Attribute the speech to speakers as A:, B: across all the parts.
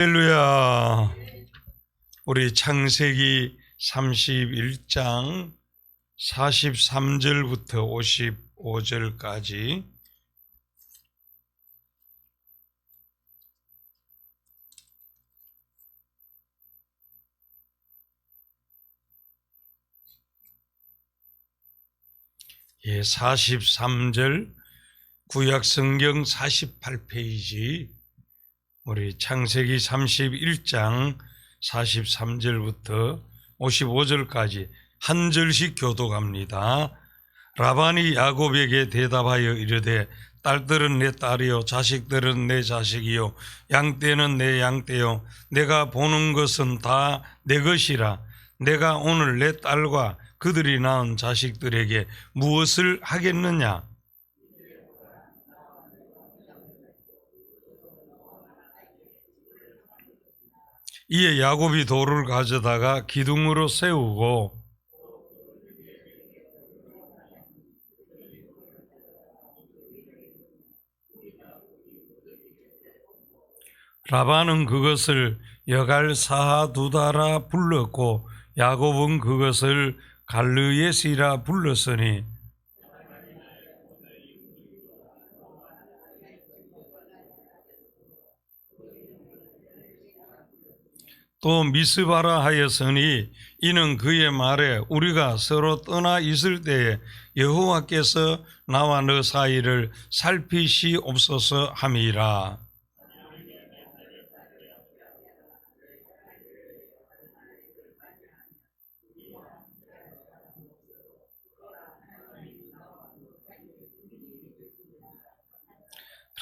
A: 할렐루야. 우리 창세기 31장 43절부터 55절까지 예, 43절 구약성경 48페이지 우리 창세기 31장 43절부터 55절까지 한 절씩 교독합니다. 라반이 야곱에게 대답하여 이르되 딸들은 내 딸이요 자식들은 내 자식이요 양떼는 내 양떼요 내가 보는 것은 다 내 것이라. 내가 오늘 내 딸과 그들이 낳은 자식들에게 무엇을 하겠느냐? 이에 야곱이 돌을 가져다가 기둥으로 세우고 라반은 그것을 여갈사하두다라 불렀고 야곱은 그것을 갈르예시라 불렀으니 또 미스바라 하였으니 이는 그의 말에 우리가 서로 떠나 있을 때에 여호와께서 나와 너 사이를 살피시옵소서 함이라.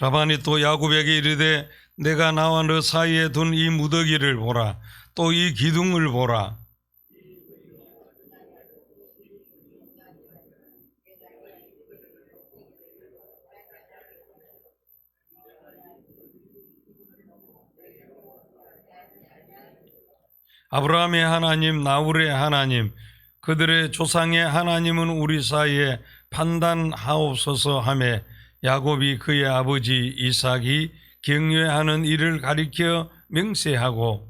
A: 라반이 또 야곱에게 이르되 내가 나와 너 사이에 둔 이 무더기를 보라. 또 이 기둥을 보라. 아브라함의 하나님, 나홀의 하나님, 그들의 조상의 하나님은 우리 사이에 판단하옵소서 하매 야곱이 그의 아버지 이삭이 경외하는 일을 가리켜 맹세하고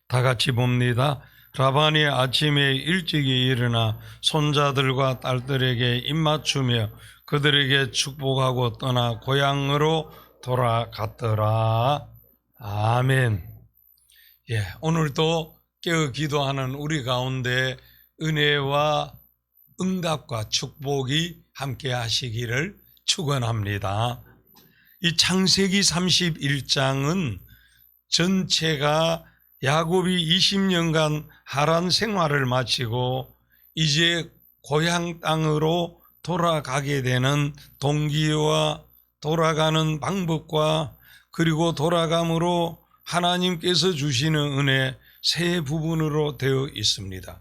A: 다 같이 봅니다. 라반이 아침에 일찍이 일어나 손자들과 딸들에게 입맞추며 그들에게 축복하고 떠나 고향으로 돌아갔더라. 아멘. 예, 오늘도 깨어 기도하는 우리 가운데 은혜와 응답과 축복이 함께 하시기를 축원합니다. 이 창세기 31장은 전체가 야곱이 20년간 하란 생활을 마치고 이제 고향 땅으로 돌아가게 되는 동기와 돌아가는 방법과 그리고 돌아감으로 하나님께서 주시는 은혜 세 부분으로 되어 있습니다.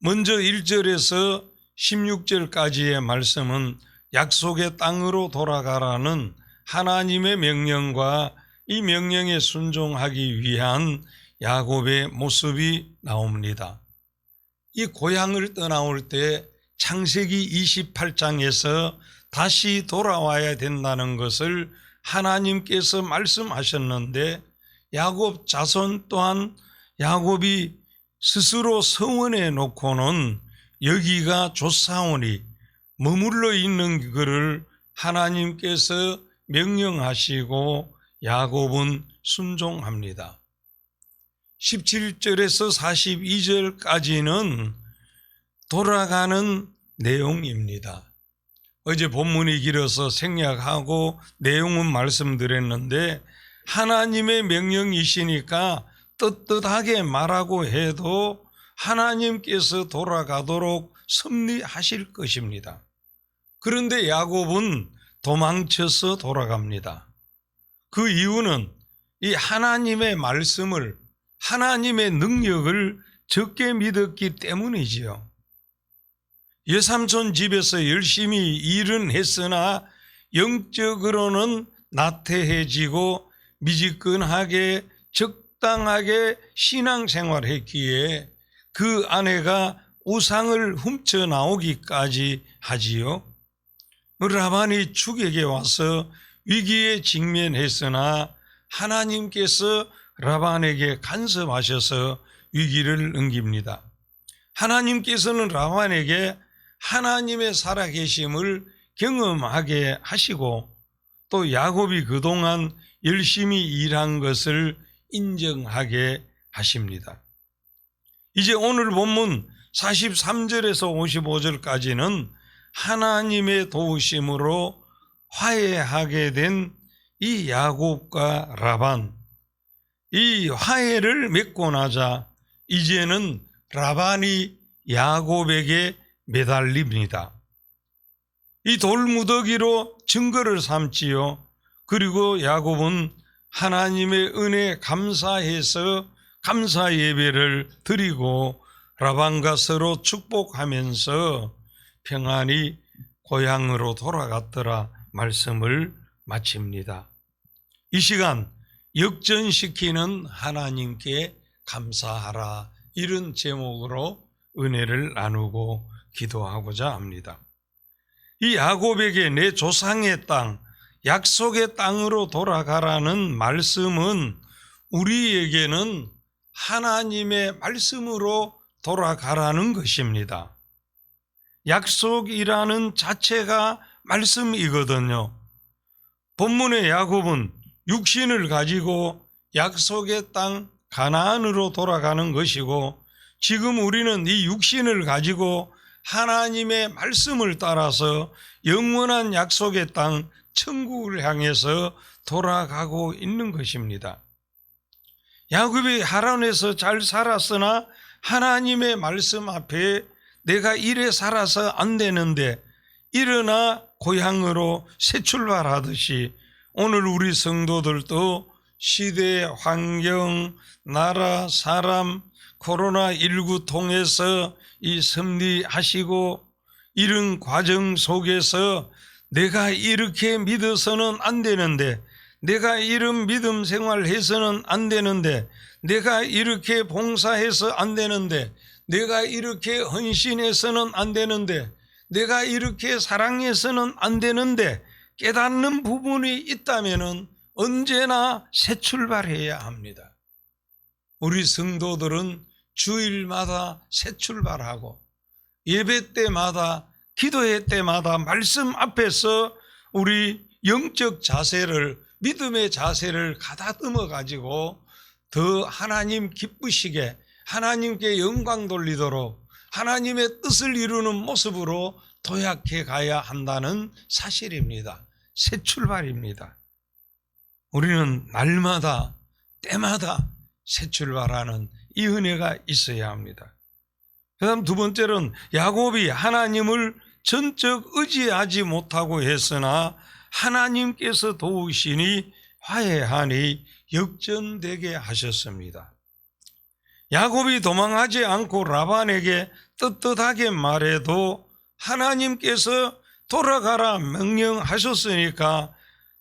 A: 먼저 1절에서 16절까지의 말씀은 약속의 땅으로 돌아가라는 하나님의 명령과 이 명령에 순종하기 위한 야곱의 모습이 나옵니다. 이 고향을 떠나올 때 창세기 28장에서 다시 돌아와야 된다는 것을 하나님께서 말씀하셨는데 야곱 자손 또한 야곱이 스스로 서원해 놓고는 여기가 좋사오니 머물러 있는 그를 하나님께서 명령하시고 야곱은 순종합니다. 17절에서 42절까지는 돌아가는 내용입니다. 어제 본문이 길어서 생략하고 내용은 말씀드렸는데 하나님의 명령이시니까 떳떳하게 말하고 해도 하나님께서 돌아가도록 섭리하실 것입니다. 그런데 야곱은 도망쳐서 돌아갑니다. 그 이유는 이 하나님의 말씀을, 하나님의 능력을 적게 믿었기 때문이지요. 여삼촌 집에서 열심히 일은 했으나 영적으로는 나태해지고 미지근하게 적당하게 신앙생활했기에 그 아내가 우상을 훔쳐 나오기까지 하지요. 라반이 축에게 와서 위기에 직면했으나 하나님께서 라반에게 간섭하셔서 위기를 넘깁니다. 하나님께서는 라반에게 하나님의 살아계심을 경험하게 하시고 또 야곱이 그동안 열심히 일한 것을 인정하게 하십니다. 이제 오늘 본문 43절에서 55절까지는 하나님의 도우심으로 화해하게 된 이 야곱과 라반, 이 화해를 맺고 나자 이제는 라반이 야곱에게 매달립니다. 이 돌무더기로 증거를 삼지요. 그리고 야곱은 하나님의 은혜에 감사해서 감사 예배를 드리고 라반과 서로 축복하면서 평안히 고향으로 돌아갔더라 말씀을 마칩니다. 이 시간 역전시키는 하나님께 감사하라, 이런 제목으로 은혜를 나누고 기도하고자 합니다. 이 야곱에게 내 조상의 땅, 약속의 땅으로 돌아가라는 말씀은 우리에게는 하나님의 말씀으로 돌아가라는 것입니다. 약속이라는 자체가 말씀이거든요. 본문의 야곱은 육신을 가지고 약속의 땅 가나안으로 돌아가는 것이고, 지금 우리는 이 육신을 가지고 하나님의 말씀을 따라서 영원한 약속의 땅 천국을 향해서 돌아가고 있는 것입니다. 야곱이 하란에서 잘 살았으나 하나님의 말씀 앞에 내가 이래 살아서 안 되는데 일어나 고향으로 새 출발하듯이 오늘 우리 성도들도 시대, 환경, 나라, 사람, 코로나19 통해서 이 섭리하시고 이런 과정 속에서 내가 이렇게 믿어서는 안 되는데, 내가 이런 믿음 생활해서는 안 되는데, 내가 이렇게 봉사해서 안 되는데, 내가 이렇게 헌신해서는 안 되는데, 내가 이렇게 사랑해서는 안 되는데 깨닫는 부분이 있다면 언제나 새 출발해야 합니다. 우리 성도들은 주일마다 새 출발하고 예배 때마다, 기도회 때마다 말씀 앞에서 우리 영적 자세를, 믿음의 자세를 가다듬어 가지고 더 하나님 기쁘시게 하나님께 영광 돌리도록 하나님의 뜻을 이루는 모습으로 도약해 가야 한다는 사실입니다. 새 출발입니다. 우리는 날마다 때마다 새 출발하는 이 은혜가 있어야 합니다. 그 다음 두 번째는 야곱이 하나님을 전적 의지하지 못하고 했으나 하나님께서 도우시니 화해하니 역전되게 하셨습니다. 야곱이 도망하지 않고 라반에게 떳떳하게 말해도 하나님께서 돌아가라 명령하셨으니까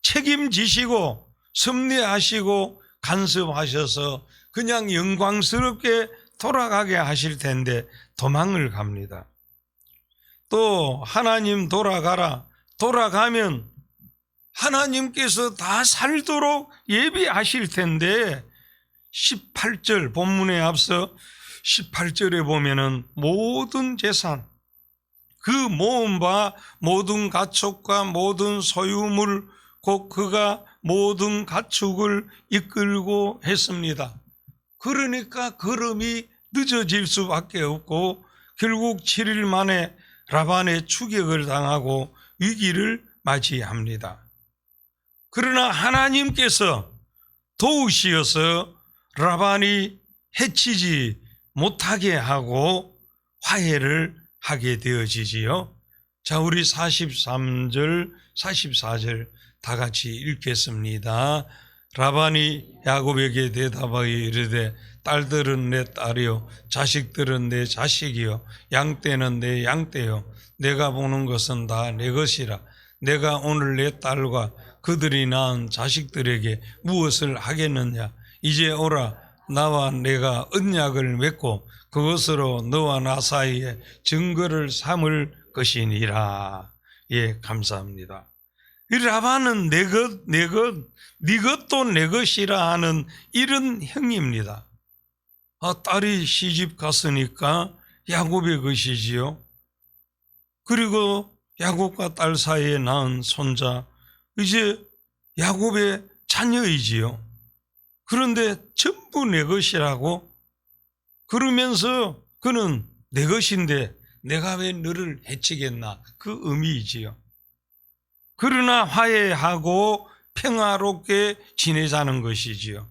A: 책임지시고 섭리하시고 간섭하셔서 그냥 영광스럽게 돌아가게 하실 텐데 도망을 갑니다. 또 하나님 돌아가라, 돌아가면 하나님께서 다 살도록 예비하실 텐데 18절 본문에 앞서 18절에 보면은 모든 재산, 그 모은 바 모든 가축과 모든 소유물 곧 그가 모든 가축을 이끌고 했습니다. 그러니까 걸음이 늦어질 수밖에 없고 결국 7일 만에 라반의 추격을 당하고 위기를 맞이합니다. 그러나 하나님께서 도우시어서 라반이 해치지 못하게 하고 화해를 하게 되어지지요. 자, 우리 43절, 44절 다 같이 읽겠습니다. 라반이 야곱에게 대답하여 이르되 딸들은 내 딸이요 자식들은 내 자식이요 양떼는 내 양떼요 내가 보는 것은 다 내 것이라. 내가 오늘 내 딸과 그들이 낳은 자식들에게 무엇을 하겠느냐. 이제 오라 나와 내가 언약을 맺고 그것으로 너와 나 사이에 증거를 삼을 것이니라. 예, 감사합니다. 이 라반은 내 것, 네 것도 내 것이라 하는 이런 형입니다. 딸이 시집 갔으니까 야곱의 것이지요. 그리고 야곱과 딸 사이에 낳은 손자, 이제 야곱의 자녀이지요. 그런데 전부 내 것이라고 그러면서 그는 내 것인데 내가 왜 너를 해치겠나, 그 의미이지요. 그러나 화해하고 평화롭게 지내자는 것이지요.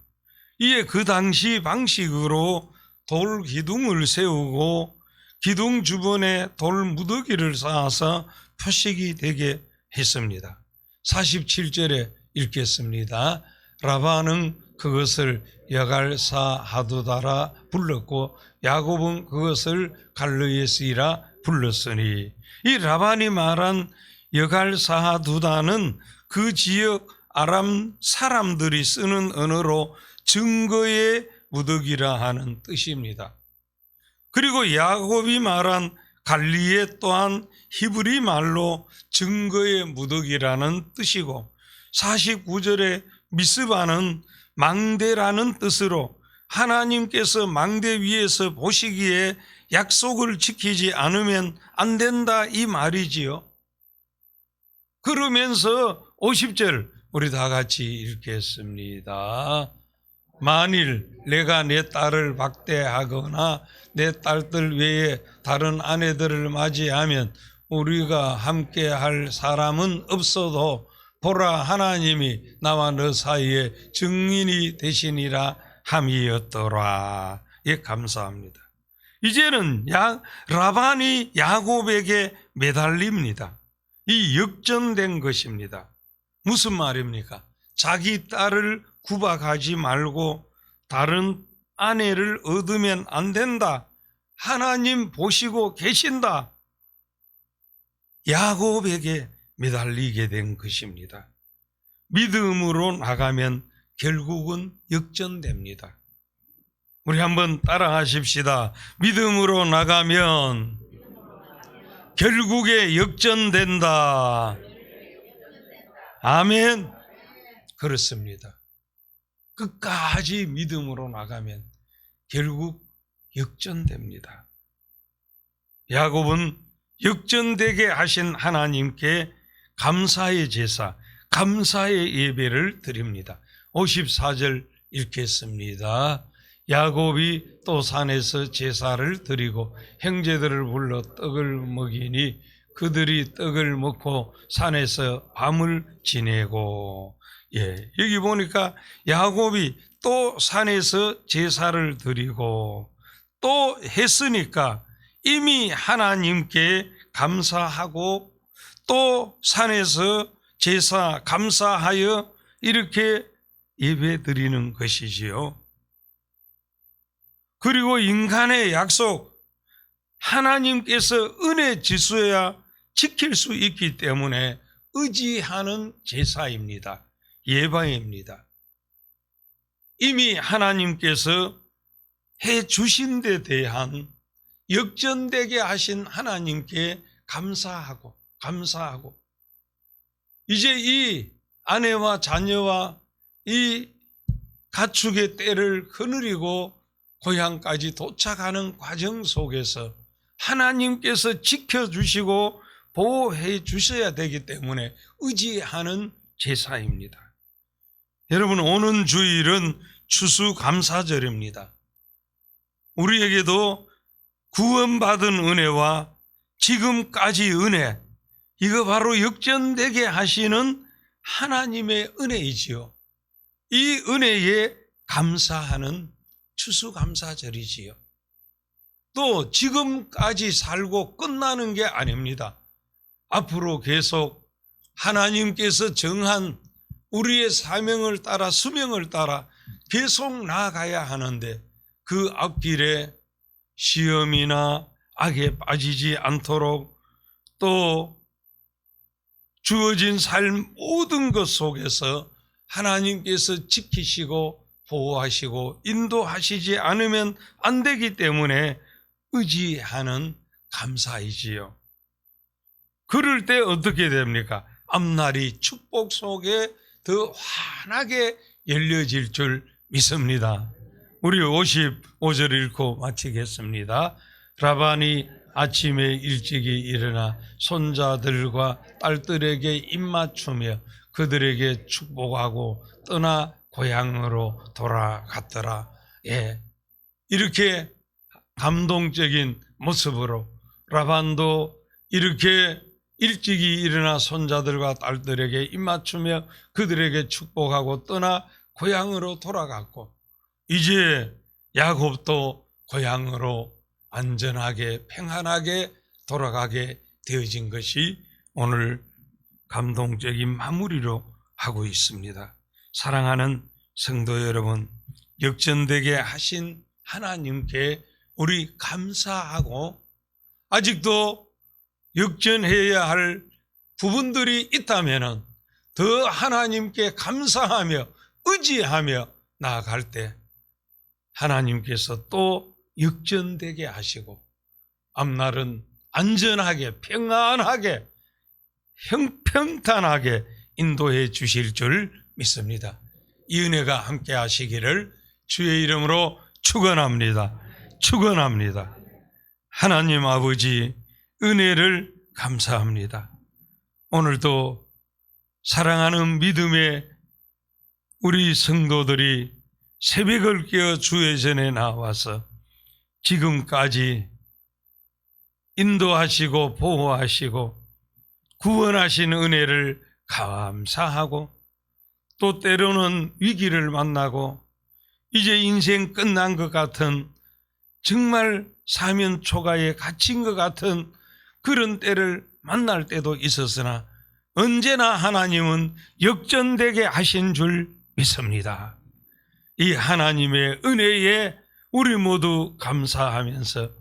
A: 이에 그 당시 방식으로 돌 기둥을 세우고 기둥 주변에 돌 무더기를 쌓아서 표식이 되게 했습니다. 47절에 읽겠습니다. 라반은 그것을 여갈사 하두다라 불렀고 야곱은 그것을 갈르에스이라 불렀으니, 이 라반이 말한 여갈사하두다는 그 지역 아람 사람들이 쓰는 언어로 증거의 무더기라 하는 뜻입니다. 그리고 야곱이 말한 갈리에 또한 히브리 말로 증거의 무더기라는 뜻이고, 49절에 미스바는 망대라는 뜻으로 하나님께서 망대 위에서 보시기에 약속을 지키지 않으면 안 된다, 이 말이지요. 그러면서 50절 우리 다 같이 읽겠습니다. 만일 내가 내 딸을 박대하거나 내 딸들 외에 다른 아내들을 맞이하면 우리가 함께 할 사람은 없어도 보라, 하나님이 나와 너 사이에 증인이 되시니라 함이었더라. 예, 감사합니다. 이제는 라반이 야곱에게 매달립니다. 이 역전된 것입니다. 무슨 말입니까? 자기 딸을 구박하지 말고 다른 아내를 얻으면 안 된다. 하나님 보시고 계신다. 야곱에게 매달리게 된 것입니다. 믿음으로 나가면 결국은 역전됩니다. 우리 한번 따라하십시다. 믿음으로 나가면 결국에 역전된다. 아멘. 그렇습니다. 끝까지 믿음으로 나가면 결국 역전됩니다. 야곱은 역전되게 하신 하나님께 감사의 제사, 감사의 예배를 드립니다. 54절 읽겠습니다. 야곱이 또 산에서 제사를 드리고 형제들을 불러 떡을 먹이니 그들이 떡을 먹고 산에서 밤을 지내고. 예, 여기 보니까 야곱이 또 산에서 제사를 드리고 또 했으니까 이미 하나님께 감사하고 또 산에서 제사 감사하여 이렇게 예배 드리는 것이지요. 그리고 인간의 약속, 하나님께서 은혜 지수야 지킬 수 있기 때문에 의지하는 제사입니다. 예방입니다. 이미 하나님께서 해 주신 데 대한 역전되게 하신 하나님께 감사하고 이제 이 아내와 자녀와 이 가축의 떼를 거느리고 고향까지 도착하는 과정 속에서 하나님께서 지켜주시고 보호해 주셔야 되기 때문에 의지하는 제사입니다. 여러분, 오는 주일은 추수감사절입니다. 우리에게도 구원받은 은혜와 지금까지 은혜, 이거 바로 역전되게 하시는 하나님의 은혜이지요. 이 은혜에 감사하는 추수감사절이지요. 또 지금까지 살고 끝나는 게 아닙니다. 앞으로 계속 하나님께서 정한 우리의 사명을 따라 수명을 따라 계속 나아가야 하는데 그 앞길에 시험이나 악에 빠지지 않도록 또 주어진 삶 모든 것 속에서 하나님께서 지키시고 보호하시고 인도하시지 않으면 안 되기 때문에 의지하는 감사이지요. 그럴 때 어떻게 됩니까? 앞날이 축복 속에 더 환하게 열려질 줄 믿습니다. 우리 55절 읽고 마치겠습니다. 라반이 아침에 일찍이 일어나 손자들과 딸들에게 입맞추며 그들에게 축복하고 떠나 고향으로 돌아갔더라. 예, 이렇게 감동적인 모습으로 라반도 이렇게 일찍이 일어나 손자들과 딸들에게 입맞추며 그들에게 축복하고 떠나 고향으로 돌아갔고, 이제 야곱도 고향으로 안전하게 평안하게 돌아가게 되어진 것이 오늘 감동적인 마무리로 하고 있습니다. 사랑하는 성도 여러분, 역전되게 하신 하나님께 우리 감사하고, 아직도 역전해야 할 부분들이 있다면 더 하나님께 감사하며 의지하며 나아갈 때 하나님께서 또 역전되게 하시고 앞날은 안전하게 평안하게 형평탄하게 인도해 주실 줄 믿습니다. 이 은혜가 함께 하시기를 주의 이름으로 축원합니다. 축원합니다. 하나님 아버지 은혜를 감사합니다. 오늘도 사랑하는 믿음의 우리 성도들이 새벽을 깨어 주의 전에 나와서 지금까지 인도하시고 보호하시고 구원하신 은혜를 감사하고, 또 때로는 위기를 만나고 이제 인생 끝난 것 같은, 정말 사면 초가에 갇힌 것 같은 그런 때를 만날 때도 있었으나 언제나 하나님은 역전되게 하신 줄 믿습니다. 이 하나님의 은혜에 우리 모두 감사하면서,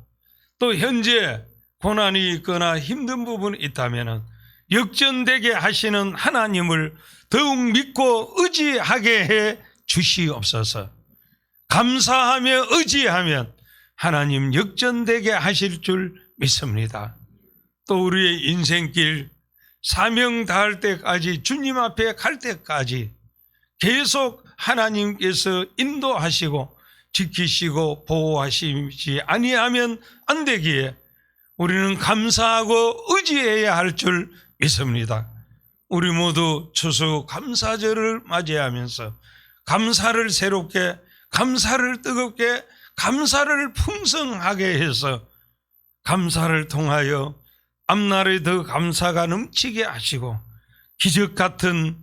A: 또 현재 고난이 있거나 힘든 부분이 있다면 역전되게 하시는 하나님을 더욱 믿고 의지하게 해 주시옵소서. 감사하며 의지하면 하나님 역전되게 하실 줄 믿습니다. 또 우리의 인생길 사명 다할 때까지, 주님 앞에 갈 때까지 계속 하나님께서 인도하시고 지키시고 보호하시지 아니하면 안 되기에 우리는 감사하고 의지해야 할 줄 믿습니다. 우리 모두 추수 감사절을 맞이하면서 감사를 새롭게, 감사를 뜨겁게, 감사를 풍성하게 해서 감사를 통하여 앞날에 더 감사가 넘치게 하시고 기적 같은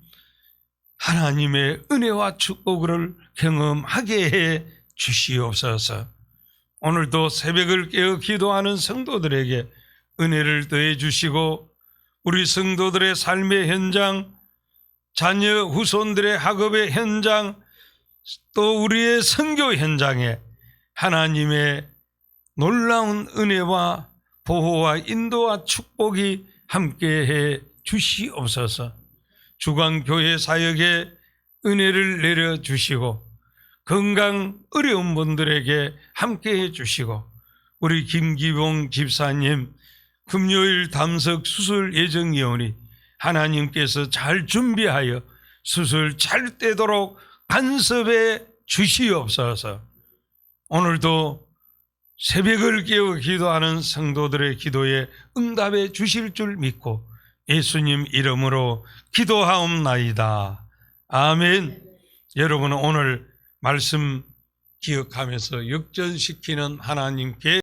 A: 하나님의 은혜와 축복을 경험하게 해 주시옵소서. 오늘도 새벽을 깨어 기도하는 성도들에게 은혜를 더해 주시고, 우리 성도들의 삶의 현장, 자녀 후손들의 학업의 현장, 또 우리의 선교 현장에 하나님의 놀라운 은혜와 보호와 인도와 축복이 함께해 주시옵소서. 주광교회 사역에 은혜를 내려주시고 건강 어려운 분들에게 함께해 주시고, 우리 김기봉 집사님 금요일 담석 수술 예정이오니 하나님께서 잘 준비하여 수술 잘 되도록 간섭해 주시옵소서. 오늘도 새벽을 깨어 기도하는 성도들의 기도에 응답해 주실 줄 믿고 예수님 이름으로 기도하옵나이다. 아멘. 여러분, 오늘 말씀 기억하면서 역전시키는 하나님께